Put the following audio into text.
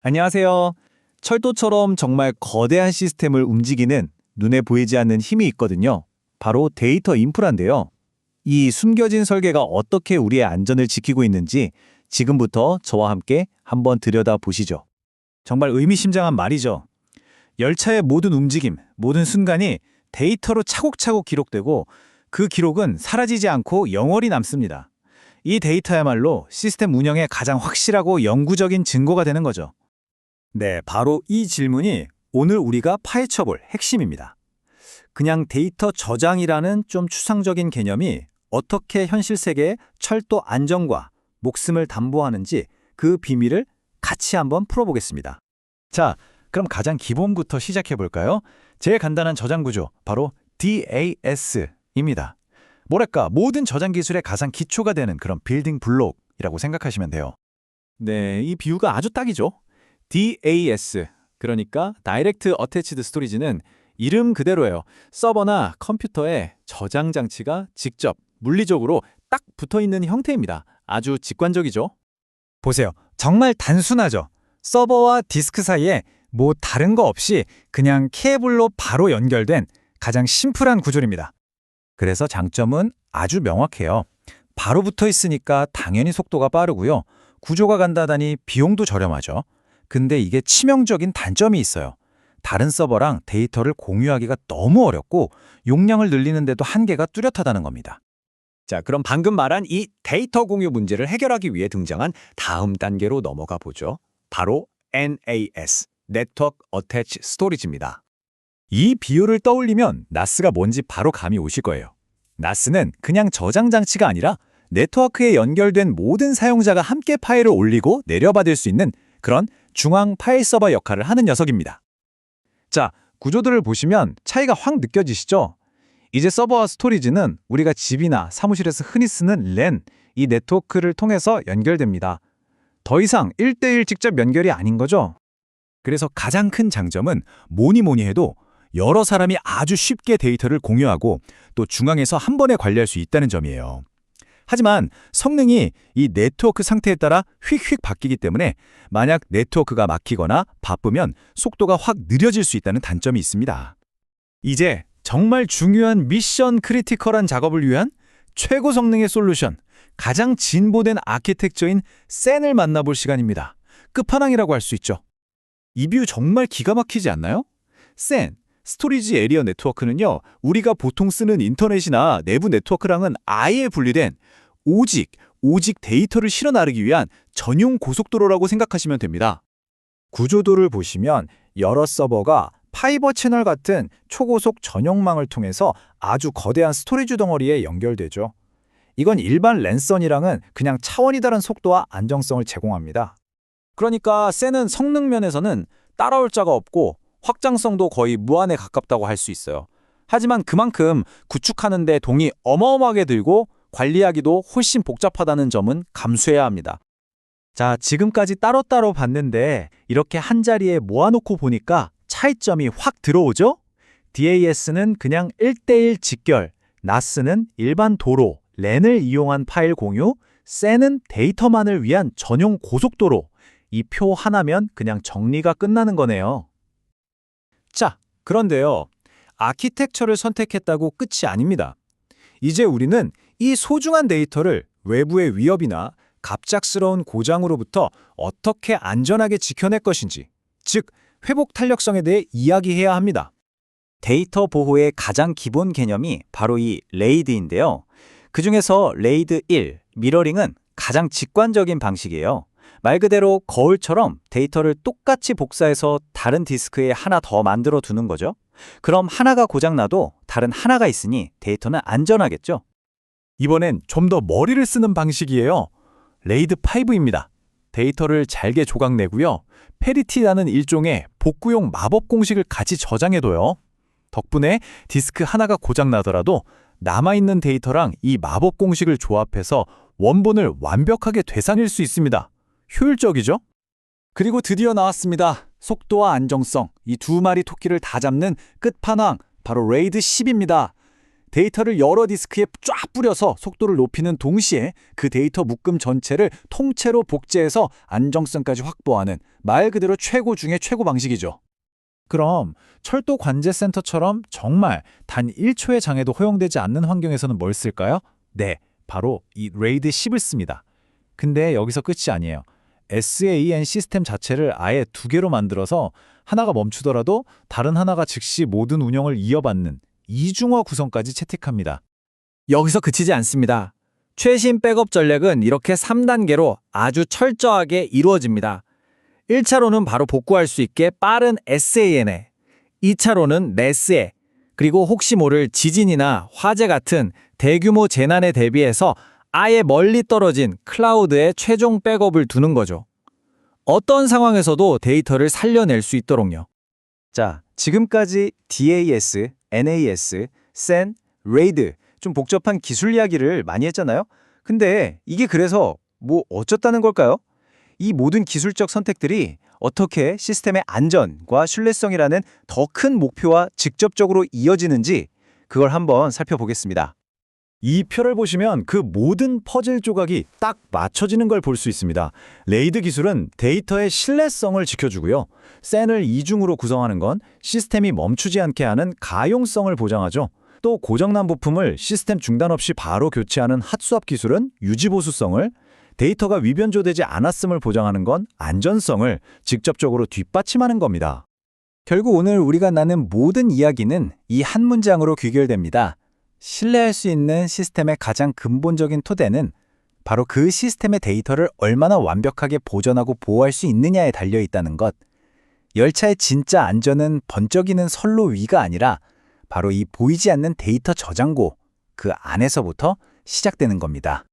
안녕하세요. 철도처럼 정말 거대한 시스템을 움직이는 눈에 보이지 않는 힘이 있거든요. 바로 데이터 인프라인데요. 이 숨겨진 설계가 어떻게 우리의 안전을 지키고 있는지 지금부터 저와 함께 한번 들여다 보시죠. 정말 의미심장한 말이죠. 열차의 모든 움직임, 모든 순간이 데이터로 차곡차곡 기록되고 그 기록은 사라지지 않고 영원히 남습니다. 이 데이터야말로 시스템 운영의 가장 확실하고 영구적인 증거가 되는 거죠. 네, 바로 이 질문이 오늘 우리가 파헤쳐볼 핵심입니다. 그냥 데이터 저장이라는 좀 추상적인 개념이 어떻게 현실 세계의 철도 안전과 목숨을 담보하는지 그 비밀을 같이 한번 풀어보겠습니다. 자, 그럼 가장 기본부터 시작해 볼까요? 제일 간단한 저장 구조, 바로 DAS입니다. 뭐랄까, 모든 저장 기술의 가장 기초가 되는 그런 빌딩 블록이라고 생각하시면 돼요. 네, 이 비유가 아주 딱이죠. DAS, 그러니까 Direct Attached Storage는 이름 그대로예요. 서버나 컴퓨터에 저장 장치가 직접 물리적으로 딱 붙어있는 형태입니다. 아주 직관적이죠? 보세요. 정말 단순하죠? 서버와 디스크 사이에 뭐 다른 거 없이 그냥 케이블로 바로 연결된 가장 심플한 구조입니다. 그래서 장점은 아주 명확해요. 바로 붙어 있으니까 당연히 속도가 빠르고요. 구조가 간단하니 비용도 저렴하죠. 근데 이게 치명적인 단점이 있어요. 다른 서버랑 데이터를 공유하기가 너무 어렵고 용량을 늘리는데도 한계가 뚜렷하다는 겁니다. 자, 그럼 방금 말한 이 데이터 공유 문제를 해결하기 위해 등장한 다음 단계로 넘어가 보죠. 바로 NAS, Network Attached Storage입니다. 이 비유를 떠올리면 NAS가 뭔지 바로 감이 오실 거예요. NAS는 그냥 저장 장치가 아니라 네트워크에 연결된 모든 사용자가 함께 파일을 올리고 내려받을 수 있는 그런 중앙 파일 서버 역할을 하는 녀석입니다. 자, 구조들을 보시면 차이가 확 느껴지시죠? 이제 서버와 스토리지는 우리가 집이나 사무실에서 흔히 쓰는 LAN, 이 네트워크를 통해서 연결됩니다. 더 이상 1대1 직접 연결이 아닌 거죠? 그래서 가장 큰 장점은 뭐니 해도 여러 사람이 아주 쉽게 데이터를 공유하고 또 중앙에서 한 번에 관리할 수 있다는 점이에요. 하지만 성능이 이 네트워크 상태에 따라 휙휙 바뀌기 때문에 만약 네트워크가 막히거나 바쁘면 속도가 확 느려질 수 있다는 단점이 있습니다. 이제 정말 중요한 미션 크리티컬한 작업을 위한 최고 성능의 솔루션, 가장 진보된 아키텍처인 SAN을 만나볼 시간입니다. 끝판왕이라고 할 수 있죠. 이 비유 정말 기가 막히지 않나요? SAN, 스토리지 에리어 네트워크는요, 우리가 보통 쓰는 인터넷이나 내부 네트워크랑은 아예 분리된 오직 데이터를 실어 나르기 위한 전용 고속도로라고 생각하시면 됩니다. 구조도를 보시면 여러 서버가 파이버 채널 같은 초고속 전용망을 통해서 아주 거대한 스토리지 덩어리에 연결되죠. 이건 일반 랜선이랑은 그냥 차원이 다른 속도와 안정성을 제공합니다. 그러니까 SAN은 성능 면에서는 따라올 자가 없고 확장성도 거의 무한에 가깝다고 할 수 있어요. 하지만 그만큼 구축하는 데 돈이 어마어마하게 들고 관리하기도 훨씬 복잡하다는 점은 감수해야 합니다. 자, 지금까지 따로따로 봤는데 이렇게 한자리에 모아놓고 보니까 차이점이 확 들어오죠? DAS는 그냥 1대1 직결, NAS는 일반 도로, LAN을 이용한 파일 공유, SAN은 데이터만을 위한 전용 고속도로. 이 표 하나면 그냥 정리가 끝나는 거네요. 자, 그런데요. 아키텍처를 선택했다고 끝이 아닙니다. 이제 우리는 이 소중한 데이터를 외부의 위협이나 갑작스러운 고장으로부터 어떻게 안전하게 지켜낼 것인지, 즉 회복 탄력성에 대해 이야기해야 합니다. 데이터 보호의 가장 기본 개념이 바로 이 RAID인데요. 그중에서 RAID 1, 미러링은 가장 직관적인 방식이에요. 말 그대로 거울처럼 데이터를 똑같이 복사해서 다른 디스크에 하나 더 만들어 두는 거죠. 그럼 하나가 고장나도 다른 하나가 있으니 데이터는 안전하겠죠. 이번엔 좀 더 머리를 쓰는 방식이에요. RAID 5입니다. 데이터를 잘게 조각내고요. 페리티라는 일종의 복구용 마법 공식을 같이 저장해둬요. 덕분에 디스크 하나가 고장나더라도 남아있는 데이터랑 이 마법 공식을 조합해서 원본을 완벽하게 되살릴 수 있습니다. 효율적이죠? 그리고 드디어 나왔습니다. 속도와 안정성, 이 두 마리 토끼를 다 잡는 끝판왕, 바로 RAID 10입니다. 데이터를 여러 디스크에 쫙 뿌려서 속도를 높이는 동시에 그 데이터 묶음 전체를 통째로 복제해서 안정성까지 확보하는 말 그대로 최고 중의 최고 방식이죠. 그럼 철도 관제센터처럼 정말 단 1초의 장애도 허용되지 않는 환경에서는 뭘 쓸까요? 네, 바로 이 레이드 10을 씁니다. 근데 여기서 끝이 아니에요. SAN 시스템 자체를 아예 두 개로 만들어서 하나가 멈추더라도 다른 하나가 즉시 모든 운영을 이어받는 이중화 구성까지 채택합니다. 여기서 그치지 않습니다. 최신 백업 전략은 이렇게 3단계로 아주 철저하게 이루어집니다. 1차로는 바로 복구할 수 있게 빠른 SAN에, 2차로는 NES에, 그리고 혹시 모를 지진이나 화재 같은 대규모 재난에 대비해서 아예 멀리 떨어진 클라우드에 최종 백업을 두는 거죠. 어떤 상황에서도 데이터를 살려낼 수 있도록요. 자, 지금까지 DAS, NAS, SAN, RAID 좀 복잡한 기술 이야기를 많이 했잖아요. 근데 이게 그래서 뭐 어쩌다는 걸까요? 이 모든 기술적 선택들이 어떻게 시스템의 안전과 신뢰성이라는 더 큰 목표와 직접적으로 이어지는지 그걸 한번 살펴보겠습니다. 이 표를 보시면 그 모든 퍼즐 조각이 딱 맞춰지는 걸 볼 수 있습니다. 레이드 기술은 데이터의 신뢰성을 지켜주고요. 샌을 이중으로 구성하는 건 시스템이 멈추지 않게 하는 가용성을 보장하죠. 또 고장난 부품을 시스템 중단 없이 바로 교체하는 핫스왑 기술은 유지보수성을, 데이터가 위변조되지 않았음을 보장하는 건 안전성을 직접적으로 뒷받침하는 겁니다. 결국 오늘 우리가 나눈 모든 이야기는 이 한 문장으로 귀결됩니다. 신뢰할 수 있는 시스템의 가장 근본적인 토대는 바로 그 시스템의 데이터를 얼마나 완벽하게 보존하고 보호할 수 있느냐에 달려 있다는 것. 열차의 진짜 안전은 번쩍이는 선로 위가 아니라 바로 이 보이지 않는 데이터 저장고, 그 안에서부터 시작되는 겁니다.